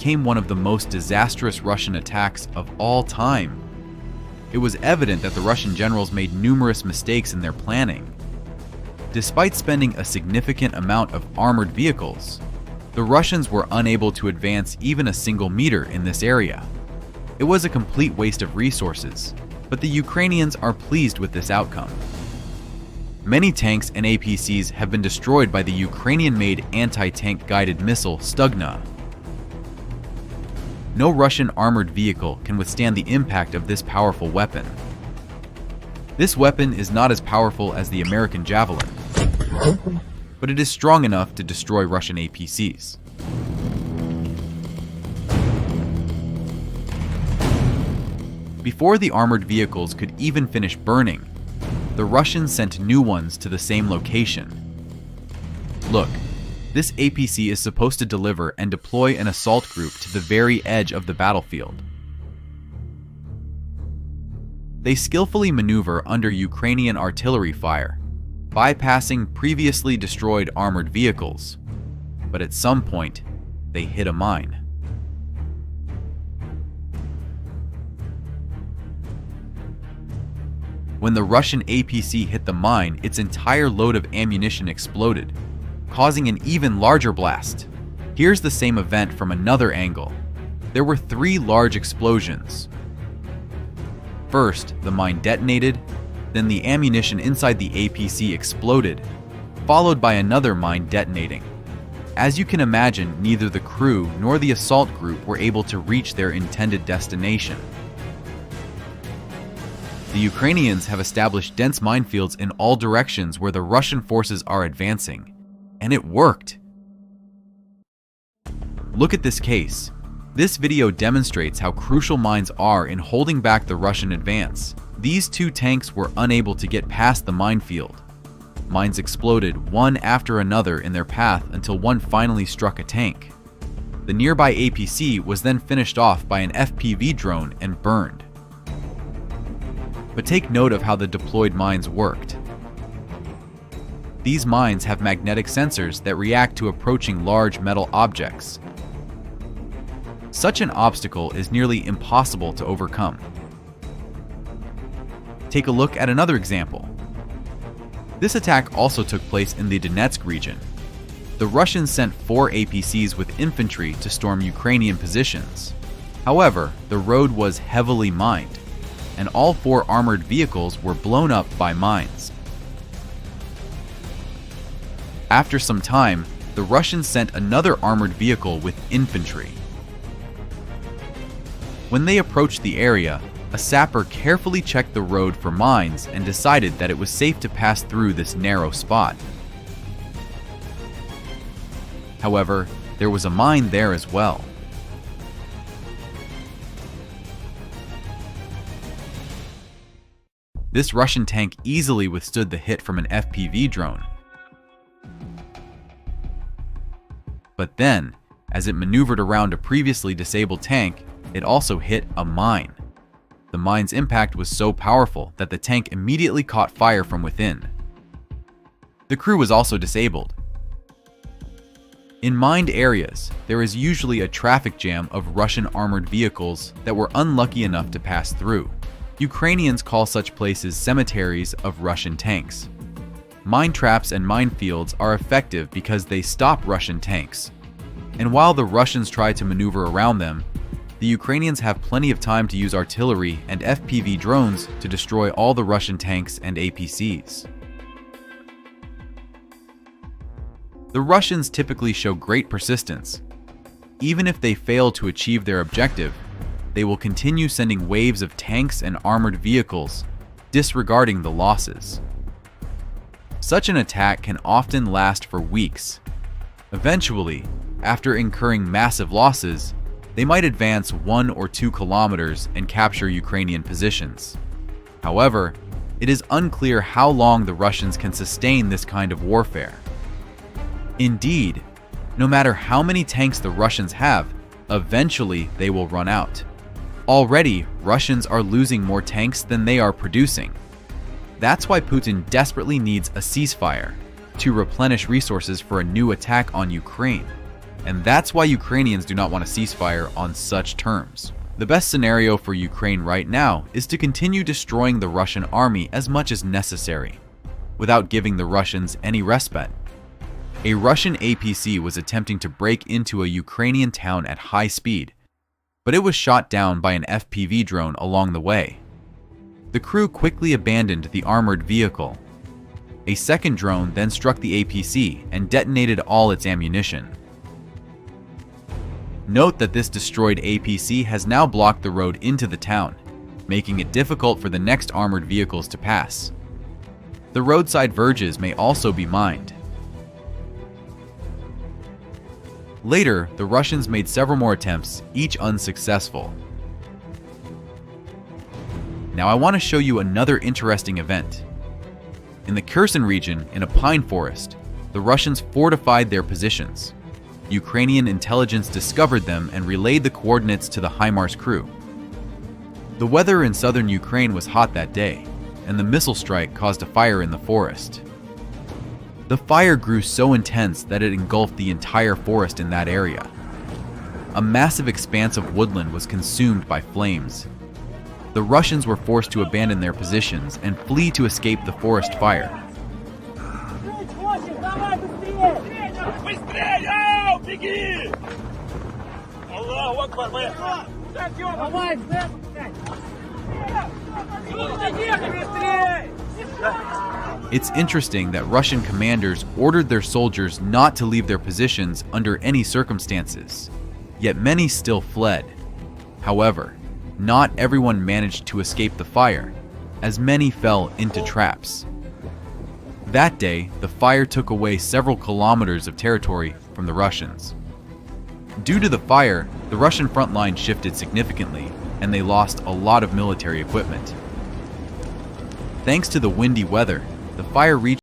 became one of the most disastrous Russian attacks of all time. It was evident that the Russian generals made numerous mistakes in their planning. Despite spending a significant amount of armored vehicles, the Russians were unable to advance even a single meter in this area. It was a complete waste of resources, but the Ukrainians are pleased with this outcome. Many tanks and APCs have been destroyed by the Ukrainian-made anti-tank guided missile Stugna. No Russian armored vehicle can withstand the impact of this powerful weapon. This weapon is not as powerful as the American Javelin, but it is strong enough to destroy Russian APCs. Before the armored vehicles could even finish burning, the Russians sent new ones to the same location. Look, this APC is supposed to deliver and deploy an assault group to the very edge of the battlefield. They skillfully maneuver under Ukrainian artillery fire, bypassing previously destroyed armored vehicles, but at some point, they hit a mine. When the Russian APC hit the mine, its entire load of ammunition exploded, causing an even larger blast. Here's the same event from another angle. There were 3 large explosions. First, the mine detonated, then the ammunition inside the APC exploded, followed by another mine detonating. As you can imagine, neither the crew nor the assault group were able to reach their intended destination. The Ukrainians have established dense minefields in all directions where the Russian forces are advancing, and it worked. Look at this case. This video demonstrates how crucial mines are in holding back the Russian advance. These 2 tanks were unable to get past the minefield. Mines exploded one after another in their path until one finally struck a tank. The nearby APC was then finished off by an FPV drone and burned. But take note of how the deployed mines worked. These mines have magnetic sensors that react to approaching large metal objects. Such an obstacle is nearly impossible to overcome. Take a look at another example. This attack also took place in the Donetsk region. The Russians sent 4 APCs with infantry to storm Ukrainian positions. However, the road was heavily mined, and all 4 armored vehicles were blown up by mines. After some time, the Russians sent another armored vehicle with infantry. When they approached the area, a sapper carefully checked the road for mines and decided that it was safe to pass through this narrow spot. However, there was a mine there as well. This Russian tank easily withstood the hit from an FPV drone. But then, as it maneuvered around a previously disabled tank, it also hit a mine. The mine's impact was so powerful that the tank immediately caught fire from within. The crew was also disabled. In mined areas, there is usually a traffic jam of Russian armored vehicles that were unlucky enough to pass through. Ukrainians call such places cemeteries of Russian tanks. Mine traps and minefields are effective because they stop Russian tanks. And while the Russians try to maneuver around them, the Ukrainians have plenty of time to use artillery and FPV drones to destroy all the Russian tanks and APCs. The Russians typically show great persistence. Even if they fail to achieve their objective, they will continue sending waves of tanks and armored vehicles, disregarding the losses. Such an attack can often last for weeks. Eventually, after incurring massive losses, they might advance 1 or 2 kilometers and capture Ukrainian positions. However, it is unclear how long the Russians can sustain this kind of warfare. Indeed, no matter how many tanks the Russians have, eventually they will run out. Already, Russians are losing more tanks than they are producing. That's why Putin desperately needs a ceasefire to replenish resources for a new attack on Ukraine. And that's why Ukrainians do not want a ceasefire on such terms. The best scenario for Ukraine right now is to continue destroying the Russian army as much as necessary, without giving the Russians any respite. A Russian APC was attempting to break into a Ukrainian town at high speed, but it was shot down by an FPV drone along the way. The crew quickly abandoned the armored vehicle. A second drone then struck the APC and detonated all its ammunition. Note that this destroyed APC has now blocked the road into the town, making it difficult for the next armored vehicles to pass. The roadside verges may also be mined. Later, the Russians made several more attempts, each unsuccessful. Now I want to show you another interesting event. In the Kherson region, in a pine forest, the Russians fortified their positions. Ukrainian intelligence discovered them and relayed the coordinates to the HIMARS crew. The weather in southern Ukraine was hot that day, and the missile strike caused a fire in the forest. The fire grew so intense that it engulfed the entire forest in that area. A massive expanse of woodland was consumed by flames. The Russians were forced to abandon their positions and flee to escape the forest fire. It's interesting that Russian commanders ordered their soldiers not to leave their positions under any circumstances, yet many still fled. However, not everyone managed to escape the fire, as many fell into traps. That day, the fire took away several kilometers of territory from the Russians. Due to the fire, the Russian front line shifted significantly, and they lost a lot of military equipment. Thanks to the windy weather, the fire reached